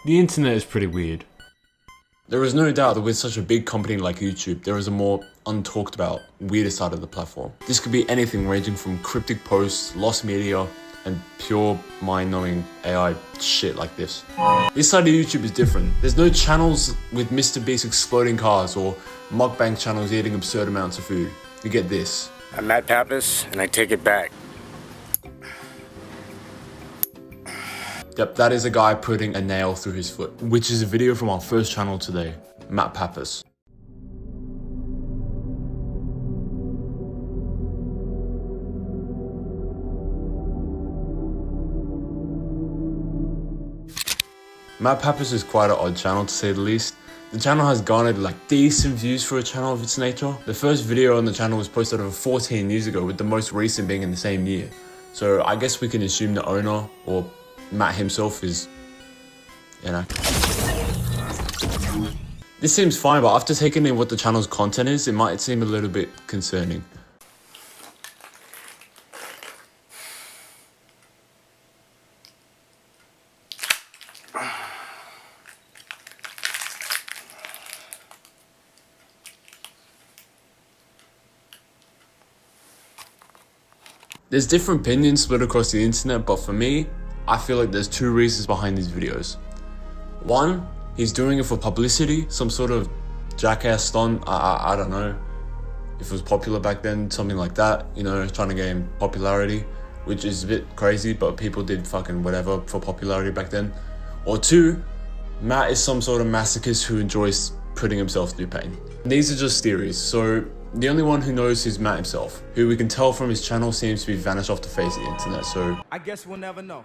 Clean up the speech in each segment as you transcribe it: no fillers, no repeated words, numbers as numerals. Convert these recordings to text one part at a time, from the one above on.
The internet is pretty weird. There is no doubt that with such a big company like YouTube, there is a more untalked about, weirder side of the platform. This could be anything ranging from cryptic posts, lost media, and pure mind-numbing AI shit like this. This side of YouTube is different. There's no channels with Mr. Beast exploding cars or mukbang channels eating absurd amounts of food. You get this. I'm Matt Papis, and I take it back. Yep, that is a guy putting a nail through his foot, which is a video from our first channel today, Matt Papis. Matt Papis is quite an odd channel to say the least. The channel has garnered like decent views for a channel of its nature. The first video on the channel was posted over 14 years ago, with the most recent being in the same year. So I guess we can assume the owner, or Matt himself, is, you know. This seems fine, but after taking in what the channel's content is, it might seem a little bit concerning. There's different opinions split across the internet, but for me, I feel like there's two reasons behind these videos. One, he's doing it for publicity, some sort of jackass stunt, I don't know if it was popular back then, something like that, you know, trying to gain popularity, which is a bit crazy, but people did fucking whatever for popularity back then. Or two, Matt is some sort of masochist who enjoys putting himself through pain. These are just theories, so the only one who knows is Matt himself, who we can tell from his channel seems to be vanished off the face of the internet, so I guess we'll never know.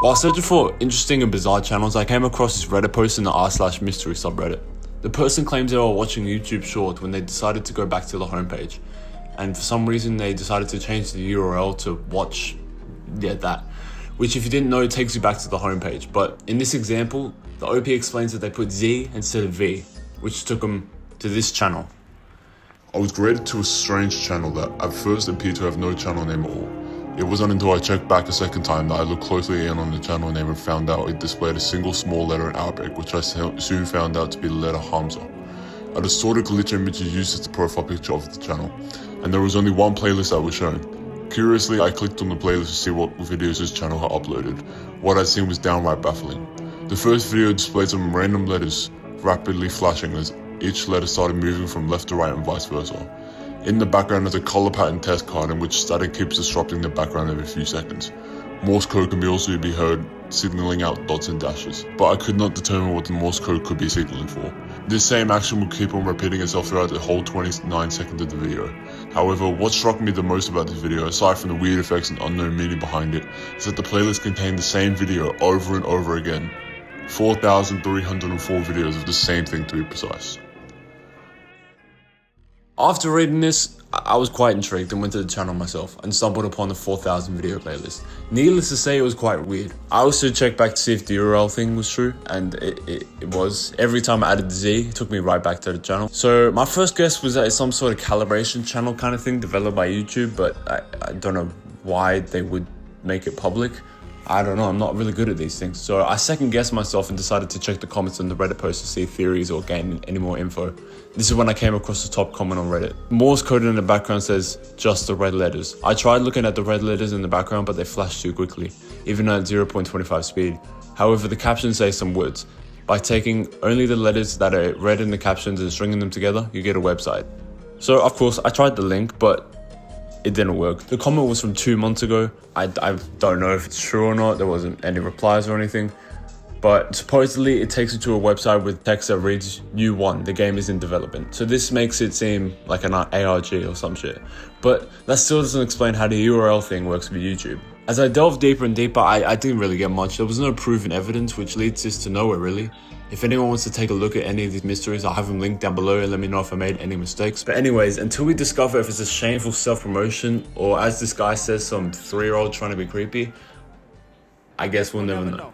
while searching for interesting and bizarre channels, I came across this Reddit post in the r/mystery subreddit. The person claims they were watching YouTube Short when they decided to go back to the homepage, and for some reason they decided to change the URL to watch, that, which if you didn't know takes you back to the homepage. But in this example, the OP explains that they put Z instead of V, which took them to this channel. I was graded to a strange channel that at first appeared to have no channel name at all. It wasn't until I checked back a second time that I looked closely in on the channel name and found out it displayed a single small letter in Arabic, which I soon found out to be the letter Hamza. A distorted glitch image is used as the profile picture of the channel, and there was only one playlist that was shown. Curiously, I clicked on the playlist to see what videos this channel had uploaded. What I'd seen was downright baffling. The first video displayed some random letters rapidly flashing as each letter started moving from left to right and vice versa. In the background is a color pattern test card in which static keeps disrupting the background every few seconds. Morse code can also be heard signaling out dots and dashes, but I could not determine what the Morse code could be signaling for. This same action would keep on repeating itself throughout the whole 29 seconds of the video. However, what struck me the most about this video, aside from the weird effects and unknown meaning behind it, is that the playlist contained the same video over and over again. 4,304 videos of the same thing, to be precise. After reading this, I was quite intrigued and went to the channel myself and stumbled upon the 4,000 video playlist. Needless to say, it was quite weird. I also checked back to see if the URL thing was true, and it was. Every time I added the Z, it took me right back to the channel. So my first guess was that it's some sort of calibration channel kind of thing developed by YouTube, but I don't know why they would make it public. I don't know, I'm not really good at these things. So I second guessed myself and decided to check the comments on the Reddit post to see theories or gain any more info. This is when I came across the top comment on Reddit. Morse code in the background says, just the red letters. I tried looking at the red letters in the background, but they flashed too quickly, even at 0.25 speed. However, the captions say some words. By taking only the letters that are read in the captions and stringing them together, you get a website. So of course, I tried the link, but it didn't work. The comment was from 2 months ago. I don't know if it's true or not. There wasn't any replies or anything. But supposedly it takes you to a website with text that reads, "You won, the game is in development." So this makes it seem like an ARG or some shit. But that still doesn't explain how the URL thing works with YouTube. As I delved deeper and deeper, I didn't really get much. There was no proven evidence, which leads us to nowhere really. If anyone wants to take a look at any of these mysteries, I'll have them linked down below and let me know if I made any mistakes. But anyways, until we discover if it's a shameful self-promotion or, as this guy says, some 3-year-old trying to be creepy, I guess we'll never know.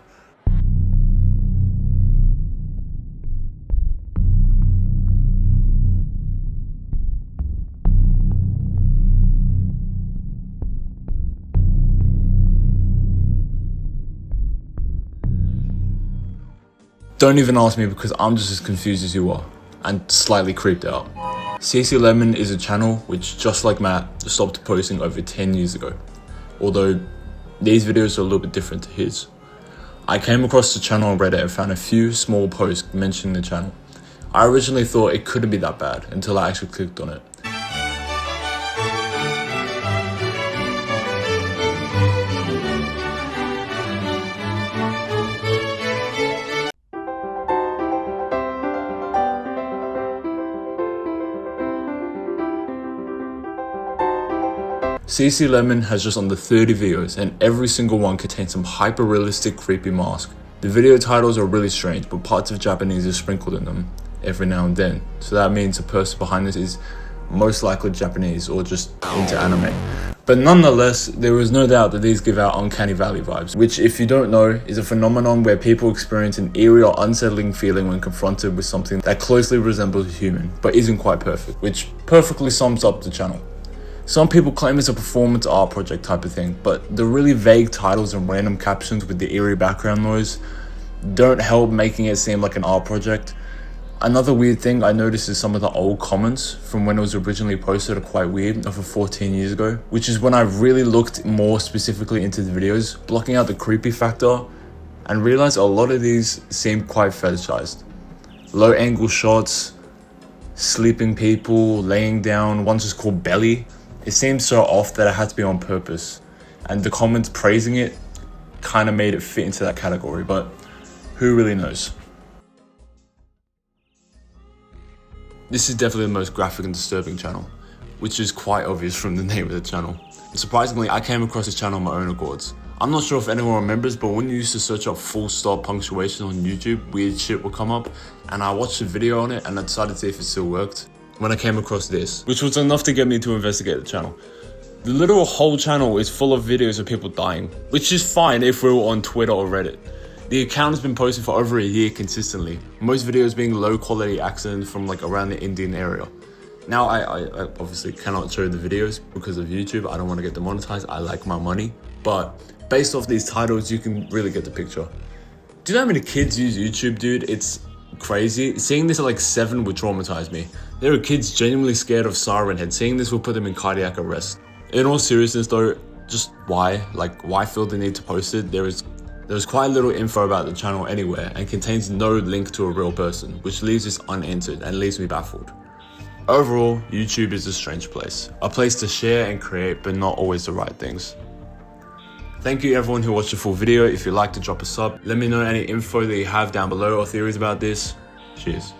Don't even ask me because I'm just as confused as you are and slightly creeped out. CC Lemon is a channel which, just like Matt, stopped posting over 10 years ago, although these videos are a little bit different to his. I came across the channel on Reddit and found a few small posts mentioning the channel. I originally thought it couldn't be that bad until I actually clicked on it. CC Lemon has just under 30 videos and every single one contains some hyper-realistic creepy mask. The video titles are really strange, but parts of Japanese are sprinkled in them every now and then. So that means the person behind this is most likely Japanese or just into anime. But nonetheless, there is no doubt that these give out uncanny valley vibes, which, if you don't know, is a phenomenon where people experience an eerie or unsettling feeling when confronted with something that closely resembles a human, but isn't quite perfect, which perfectly sums up the channel. Some people claim it's a performance art project type of thing, but the really vague titles and random captions with the eerie background noise don't help making it seem like an art project. Another weird thing I noticed is some of the old comments from when it was originally posted are quite weird, over 14 years ago, which is when I really looked more specifically into the videos, blocking out the creepy factor, and realized a lot of these seem quite fetishized. Low angle shots, sleeping people, laying down, one's just called belly. It seemed so off that it had to be on purpose, and the comments praising it kind of made it fit into that category, but who really knows? This is definitely the most graphic and disturbing channel, which is quite obvious from the name of the channel. And surprisingly, I came across this channel on my own accords. I'm not sure if anyone remembers, but when you used to search up full stop punctuation on YouTube, weird shit would come up, and I watched a video on it and I decided to see if it still worked. When I came across this, which was enough to get me to investigate the channel. The literal whole channel is full of videos of people dying, which is fine if we were on Twitter or Reddit. The account has been posted for over a year consistently, most videos being low quality accidents from like around the Indian area. Now I obviously cannot show the videos because of YouTube, I don't want to get demonetized, I like my money, but based off these titles you can really get the picture. Do you know how many kids use YouTube, dude? It's crazy. Seeing this at like 7 would traumatize me. There are kids genuinely scared of Siren Head. Seeing this will put them in cardiac arrest. In all seriousness though, just why? Like, why feel the need to post it? There's quite little info about the channel anywhere and contains no link to a real person, which leaves this unanswered and leaves me baffled. Overall, YouTube is a strange place. A place to share and create, but not always the right things. Thank you everyone who watched the full video. If you'd like to drop a sub, let me know any info that you have down below or theories about this. Cheers.